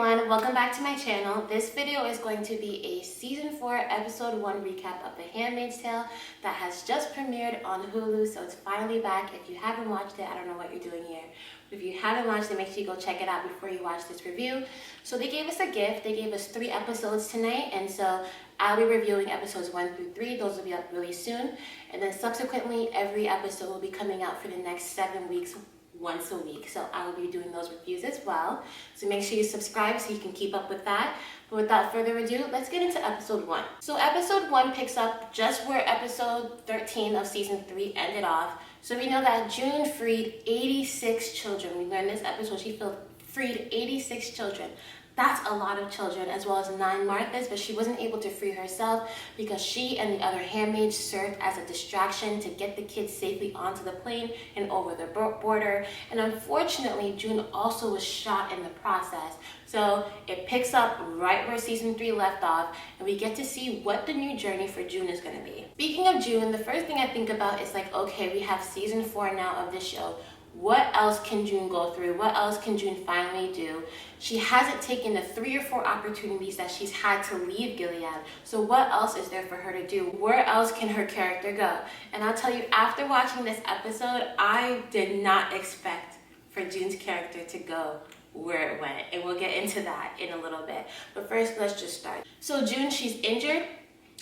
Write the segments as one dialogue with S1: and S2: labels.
S1: everyone, welcome back to my channel. This video is going to be a season 4 episode 1 recap of The Handmaid's Tale that has just premiered on Hulu, so it's finally back. If you haven't watched it, I don't know what you're doing here. But if you haven't watched it, make sure you go check it out before you watch this review. So they gave us a gift. They gave us 3 episodes tonight, and so I'll be reviewing episodes 1 through 3. Those will be up really soon. And then subsequently, every episode will be coming out for the next 7 weeks, once a week. So I will be doing those reviews as well. So make sure you subscribe so you can keep up with that. But without further ado, let's get into episode 1. So episode 1 picks up just where episode 13 of season 3 ended off. So we know that June freed 86 children. We learned this episode she freed 86 children. That's a lot of children, as well as 9 Marthas, but she wasn't able to free herself because she and the other handmaids served as a distraction to get the kids safely onto the plane and over the border. And unfortunately, June also was shot in the process. So it picks up right where season 3 left off, and we get to see what the new journey for June is going to be. Speaking of June, the first thing I think about is like, okay, we have season 4 now of this show. What else can June go through? What else can June finally do? She hasn't taken the 3 or 4 opportunities that she's had to leave Gilead. So what else is there for her to do? Where else can her character go? And I'll tell you, after watching this episode, I did not expect for June's character to go where it went. And we'll get into that in a little bit. But first, let's just start. So June, she's injured.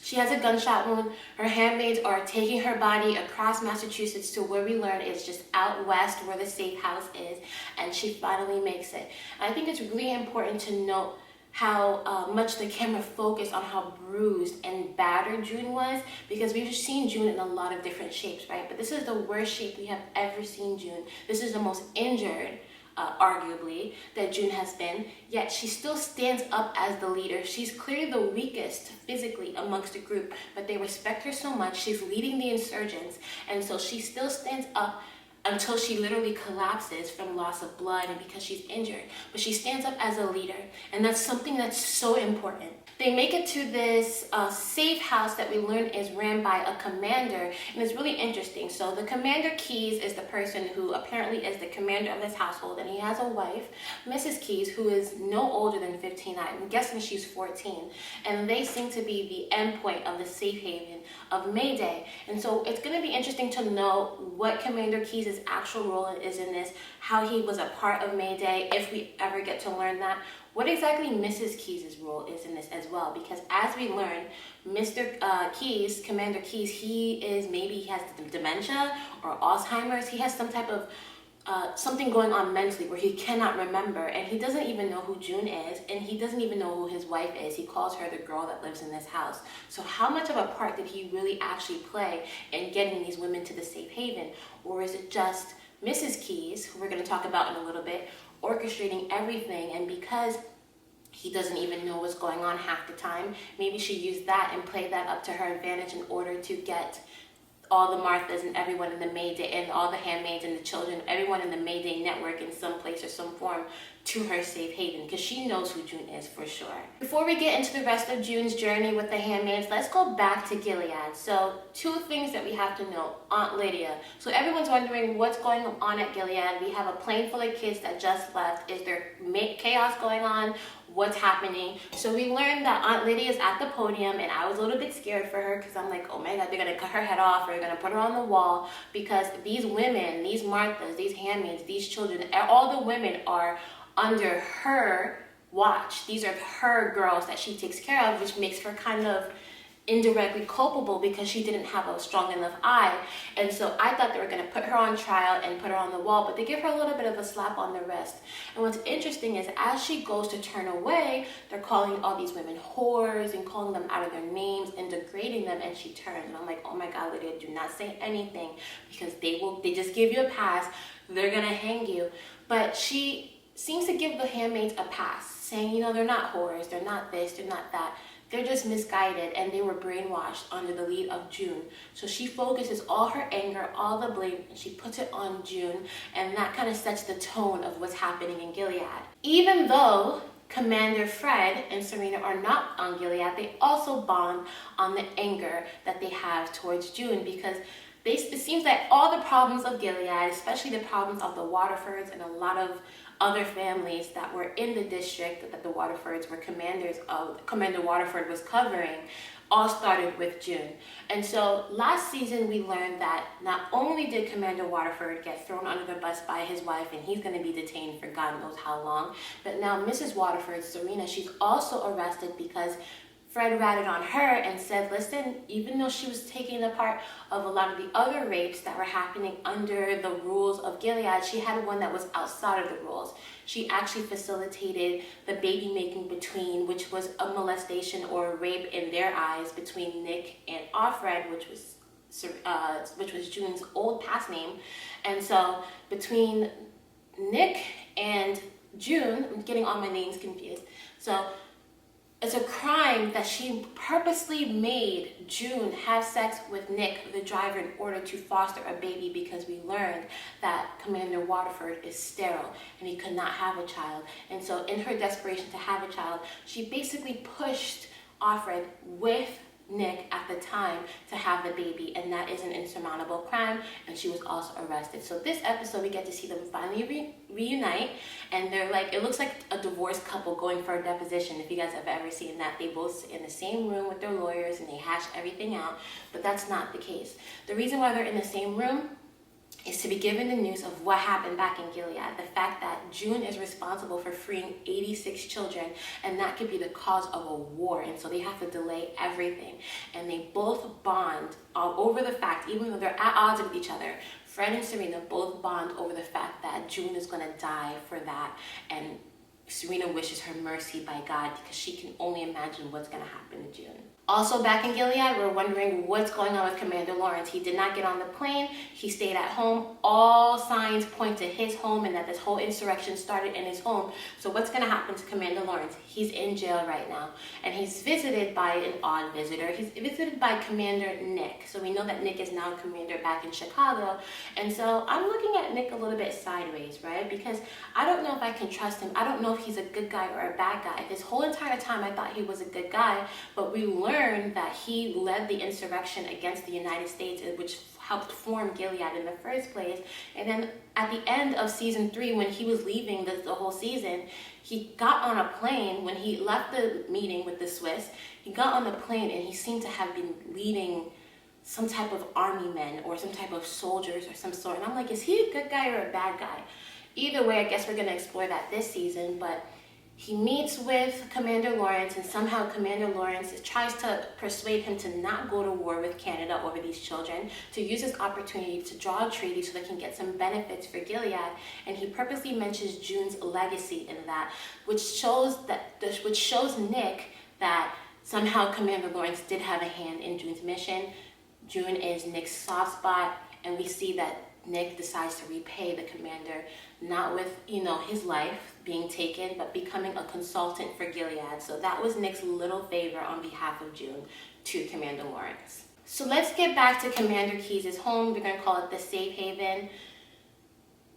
S1: She has a gunshot wound. Her handmaids are taking her body across Massachusetts to where we learn is just out west where the safe house is, and she finally makes it. And I think it's really important to note how much the camera focused on how bruised and battered June was, because we've seen June in a lot of different shapes, right? But this is the worst shape we have ever seen June. This is the most injured, arguably, that June has been, yet she still stands up as the leader. She's clearly the weakest physically amongst the group, but they respect her so much. She's leading the insurgents, and so she still stands up until she literally collapses from loss of blood and because she's injured. But she stands up as a leader, and that's something that's so important. They make it to this safe house that we learn is ran by a commander, and it's really interesting. So the commander Keyes is the person who apparently is the commander of this household, and he has a wife, Mrs. Keyes, who is no older than 15. I'm guessing she's 14, and they seem to be the endpoint of the safe haven of Mayday. And so it's going to be interesting to know what Commander Keyes' actual role is in this, how he was a part of Mayday, if we ever get to learn that. What exactly Mrs. Keyes' role is in this as well, because as we learn, Mr. Keyes, Commander Keyes, he has dementia or Alzheimer's. He has some type of something going on mentally where he cannot remember, and he doesn't even know who June is, and he doesn't even know who his wife is. He calls her the girl that lives in this house. So how much of a part did he really actually play in getting these women to the safe haven? Or is it just Mrs. Keyes, who we're going to talk about in a little bit, orchestrating everything, and because he doesn't even know what's going on half the time, maybe she used that and played that up to her advantage in order to get all the Marthas and everyone in the Mayday, and all the handmaids and the children, everyone in the Mayday network in some place or some form, to her safe haven, because she knows who June is for sure. Before we get into the rest of June's journey with the handmaids, let's go back to Gilead. So 2 things that we have to know. Aunt Lydia. So everyone's wondering what's going on at Gilead. We have a plane full of kids that just left. Is there chaos going on? What's happening? So we learned that Aunt Lydia is at the podium, and I was a little bit scared for her because I'm like, oh my God, they're gonna cut her head off, or they're gonna put her on the wall, because these women, these Marthas, these handmaids, these children, all the women are under her watch. These are her girls that she takes care of, which makes her kind of indirectly culpable because she didn't have a strong enough eye. And so I thought they were going to put her on trial and put her on the wall, but they give her a little bit of a slap on the wrist. And what's interesting is as she goes to turn away, they're calling all these women whores and calling them out of their names and degrading them, and she turns. And I'm like, oh my God, Lydia, do not say anything, because they just give you a pass. They're going to hang you. But she seems to give the handmaids a pass, saying, you know, they're not whores, they're not this, they're not that. They're just misguided, and they were brainwashed under the lead of June. So she focuses all her anger, all the blame, and she puts it on June, and that kind of sets the tone of what's happening in Gilead. Even though Commander Fred and Serena are not on Gilead, they also bond on the anger that they have towards June, because it seems that all the problems of Gilead, especially the problems of the Waterfords and a lot of other families that were in the district that the Waterfords were commanders of, Commander Waterford was covering, all started with June. And so last season we learned that not only did Commander Waterford get thrown under the bus by his wife and he's going to be detained for God knows how long, but now Mrs. Waterford, Serena, she's also arrested because Fred ratted on her and said, listen, even though she was taking the part of a lot of the other rapes that were happening under the rules of Gilead, she had one that was outside of the rules. She actually facilitated the baby making between, which was a molestation or a rape in their eyes, between Nick and Offred, which was June's old past name. And so between Nick and June, I'm getting all my names confused. So it's a crime that she purposely made June have sex with Nick, the driver, in order to foster a baby, because we learned that Commander Waterford is sterile and he could not have a child. And so in her desperation to have a child, she basically pushed Offred with Nick at the time to have the baby, and that is an insurmountable crime, and she was also arrested. So this episode we get to see them finally reunite, and they're like, it looks like a divorced couple going for a deposition. If you guys have ever seen that, they both sit in the same room with their lawyers and they hash everything out, but that's not the case. The reason why they're in the same room is to be given the news of what happened back in Gilead. The fact that June is responsible for freeing 86 children, and that could be the cause of a war, and so they have to delay everything. And they both bond over the fact, even though they're at odds with each other, Fred and Serena both bond over the fact that June is going to die for that, and Serena wishes her mercy by God because she can only imagine what's going to happen to June. Also back in Gilead, we're wondering what's going on with Commander Lawrence. He did not get on the plane. He stayed at home. All signs point to his home and that this whole insurrection started in his home. So what's going to happen to Commander Lawrence? He's in jail right now. And he's visited by an odd visitor. He's visited by Commander Nick. So we know that Nick is now commander back in Chicago. And so I'm looking at Nick a little bit sideways, right? Because I don't know if I can trust him. I don't know if he's a good guy or a bad guy. This whole entire time I thought he was a good guy, but we learned that he led the insurrection against the United States, which helped form Gilead in the first place. And then at the end of season 3, when he was leaving the whole season, he got on a plane. When he left the meeting with the Swiss, he got on the plane and he seemed to have been leading some type of army men or some type of soldiers or some sort. And I'm like, is he a good guy or a bad guy? Either way, I guess we're going to explore that this season, but he meets with Commander Lawrence, and somehow Commander Lawrence tries to persuade him to not go to war with Canada over these children, to use this opportunity to draw a treaty so they can get some benefits for Gilead. And he purposely mentions June's legacy in that, which shows Nick that somehow Commander Lawrence did have a hand in June's mission. June is Nick's soft spot, and we see that Nick decides to repay the commander, not with, his life being taken, but becoming a consultant for Gilead. So that was Nick's little favor on behalf of June to Commander Lawrence. So let's get back to Commander Keyes' home. We're going to call it the safe haven.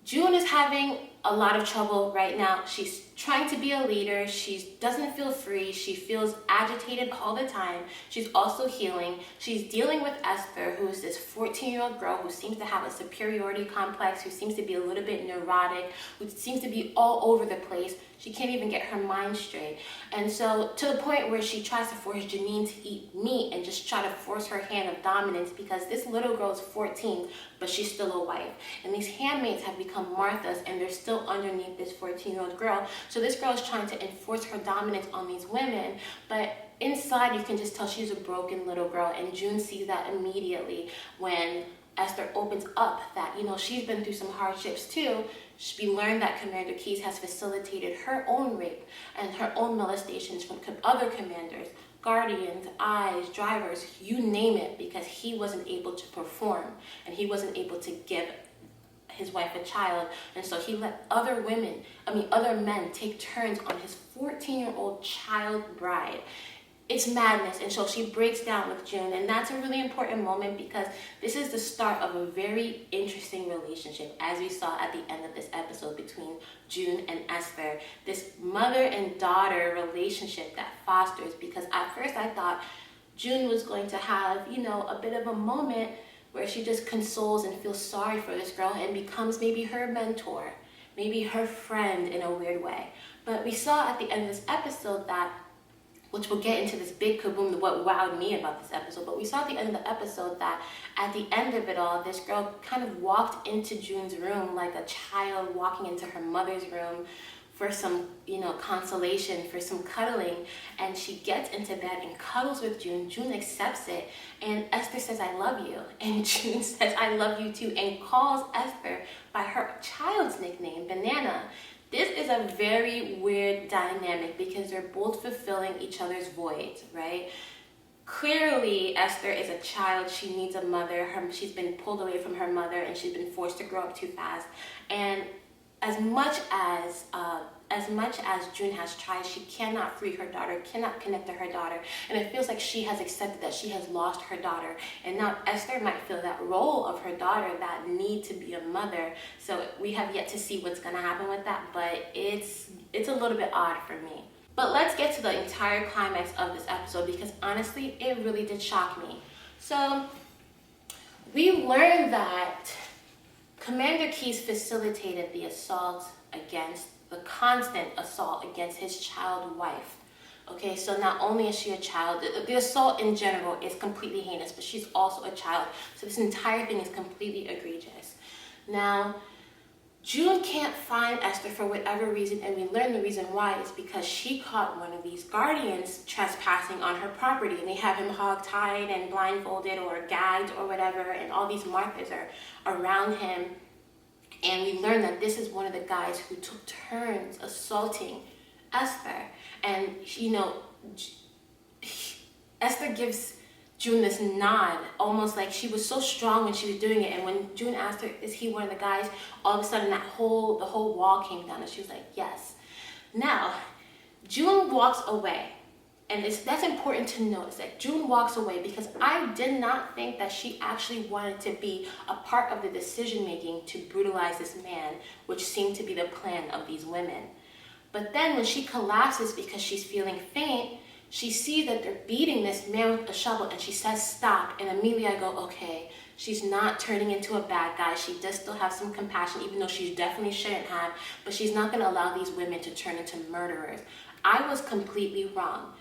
S1: June is having a lot of trouble right now. She's trying to be a leader. She doesn't feel free. She feels agitated all the time. She's also healing. She's dealing with Esther, who is this 14-year-old girl who seems to have a superiority complex, who seems to be a little bit neurotic, who seems to be all over the place. She can't even get her mind straight. And so to the point where she tries to force Janine to eat meat and just try to force her hand of dominance, because this little girl is 14, but she's still a wife. And these handmaids have become Marthas, and they're still underneath this 14-year-old girl. So this girl is trying to enforce her dominance on these women, but inside you can just tell she's a broken little girl. And June sees that immediately when Esther opens up that, she's been through some hardships too. We learned that Commander Keyes has facilitated her own rape and her own molestations from other commanders, guardians, eyes, drivers, you name it, because he wasn't able to perform and he wasn't able to give his wife a child. And so he let other men take turns on his 14-year-old child bride. It's madness. And so she breaks down with June, and that's a really important moment because this is the start of a very interesting relationship, as we saw at the end of this episode, between June and Esther. This mother and daughter relationship that fosters, because at first I thought June was going to have, a bit of a moment where she just consoles and feels sorry for this girl and becomes maybe her mentor. maybe her friend in a weird way. But we saw at the end of this episode that, which we'll get into this big kaboom, what wowed me about this episode, but we saw at the end of the episode that at the end of it all, this girl kind of walked into June's room like a child walking into her mother's room for some, consolation, for some cuddling, and she gets into bed and cuddles with June. June accepts it, and Esther says, "I love you," and June says, "I love you too," and calls Esther by her child's nickname, Banana. This is a very weird dynamic because they're both fulfilling each other's voids, right? Clearly, Esther is a child. She needs a mother. She's been pulled away from her mother, and she's been forced to grow up too fast. And as much as June has tried, she cannot free her daughter, cannot connect to her daughter, and it feels like she has accepted that she has lost her daughter, and now Esther might feel that role of her daughter, that need to be a mother. So we have yet to see what's going to happen with that, but it's a little bit odd for me. But let's get to the entire climax of this episode, because honestly, it really did shock me. So we learned that Commander Keyes facilitated the constant assault against his child wife. Okay, so not only is she a child, the assault in general is completely heinous, but she's also a child. So this entire thing is completely egregious. Now, June can't find Esther for whatever reason, and we learn the reason why is because she caught one of these guardians trespassing on her property, and they have him hog-tied and blindfolded or gagged or whatever, and all these markers are around him. And we learn that this is one of the guys who took turns assaulting Esther. And, Esther gives June this nod, almost like she was so strong when she was doing it. And when June asked her, is he one of the guys? All of a sudden, the whole wall came down, and she was like, yes. Now, June walks away. And that's important to notice, that June walks away because I did not think that she actually wanted to be a part of the decision-making to brutalize this man, which seemed to be the plan of these women. But then when she collapses because she's feeling faint, she sees that they're beating this man with a shovel, and she says, "Stop." And immediately I go, okay, she's not turning into a bad guy. She does still have some compassion, even though she definitely shouldn't have, but she's not going to allow these women to turn into murderers. I was completely wrong.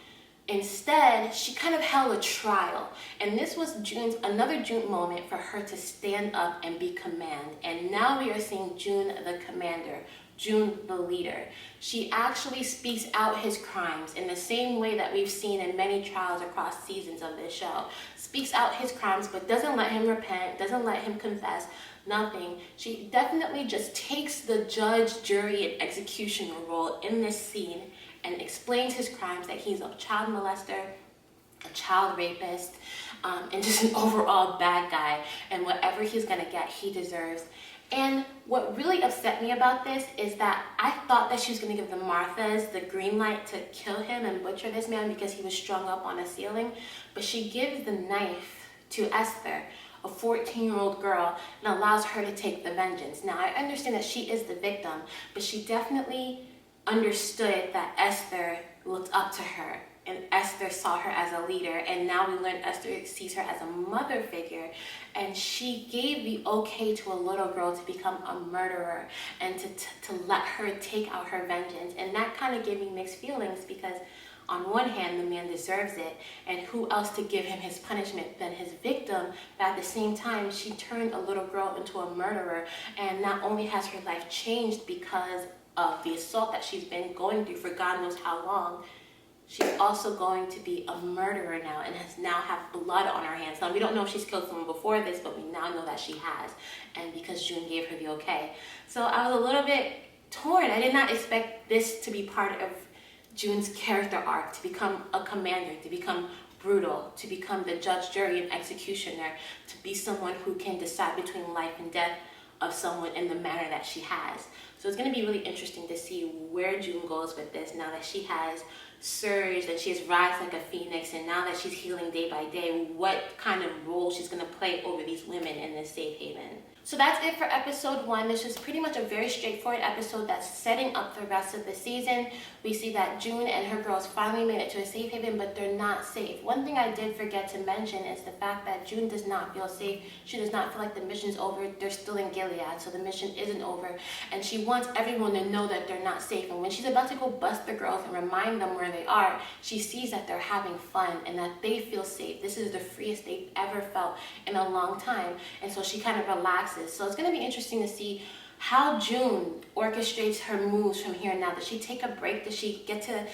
S1: Instead, she kind of held a trial, and this was another June moment for her to stand up and be command. And now we are seeing June the commander, June the leader. She actually speaks out his crimes in the same way that we've seen in many trials across seasons of this show. Speaks out his crimes, but doesn't let him repent, doesn't let him confess, nothing. She definitely just takes the judge, jury, and executioner role in this scene and explains his crimes, that he's a child molester, a child rapist, and just an overall bad guy. And whatever he's gonna get, he deserves. And what really upset me about this is that I thought that she was gonna give the Marthas the green light to kill him and butcher this man because he was strung up on a ceiling. But she gives the knife to Esther, a 14-year-old girl, and allows her to take the vengeance. Now, I understand that she is the victim, but she definitely understood that Esther looked up to her, and Esther saw her as a leader, and now we learn Esther sees her as a mother figure, and she gave the okay to a little girl to become a murderer and to let her take out her vengeance. And that kind of gave me mixed feelings, because on one hand, the man deserves it, and who else to give him his punishment than his victim? But at the same time, she turned a little girl into a murderer, and not only has her life changed because of the assault that she's been going through for God knows how long, she's also going to be a murderer now, and has now have blood on her hands. Now, we don't know if she's killed someone before this, but we now know that she has, and because June gave her the okay. So I was a little bit torn. I did not expect this to be part of June's character arc, to become a commander, to become brutal, to become the judge, jury, and executioner, to be someone who can decide between life and death of someone in the manner that she has. So it's going to be really interesting to see where June goes with this, now that she has surged and she has rise like a phoenix, and now that she's healing day by day, what kind of role she's going to play over these women in this safe haven. So that's it for episode 1. This was pretty much a very straightforward episode that's setting up the rest of the season. We see that June and her girls finally made it to a safe haven, but they're not safe. One thing I did forget to mention is the fact that June does not feel safe. She does not feel like the mission's over. They're still in Gilead, so the mission isn't over. And she wants everyone to know that they're not safe. And when she's about to go bust the girls and remind them where they are, she sees that they're having fun and that they feel safe. This is the freest they've ever felt in a long time. And so she kind of relaxes. So it's going to be interesting to see how June orchestrates her moves from here now. Does she take a break? Does she get to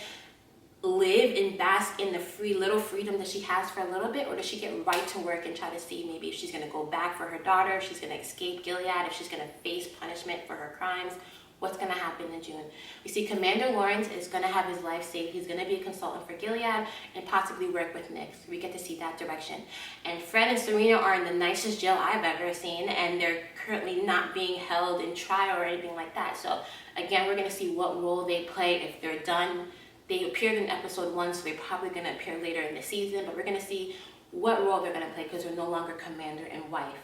S1: live and bask in the little freedom that she has for a little bit? Or does she get right to work and try to see maybe if she's going to go back for her daughter, if she's going to escape Gilead, if she's going to face punishment for her crimes? What's going to happen in June? We see Commander Lawrence is going to have his life saved. He's going to be a consultant for Gilead and possibly work with Nick. So we get to see that direction. And Fred and Serena are in the nicest jail I've ever seen, and they're currently not being held in trial or anything like that. So again, we're going to see what role they play if they're done. They appeared in episode 1, so they're probably going to appear later in the season, but we're going to see what role they're going to play because they're no longer commander and wife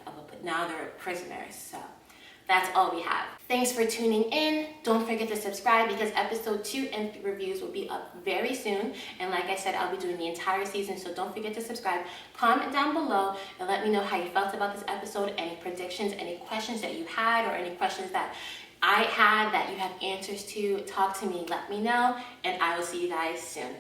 S1: now they're prisoners. So that's all we have. Thanks for tuning in. Don't forget to subscribe because episode 2 and 3 reviews will be up very soon. And like I said, I'll be doing the entire season, so don't forget to subscribe. Comment down below and let me know how you felt about this episode, any predictions, any questions that you had, or any questions that I had that you have answers to. Talk to me, let me know, and I will see you guys soon.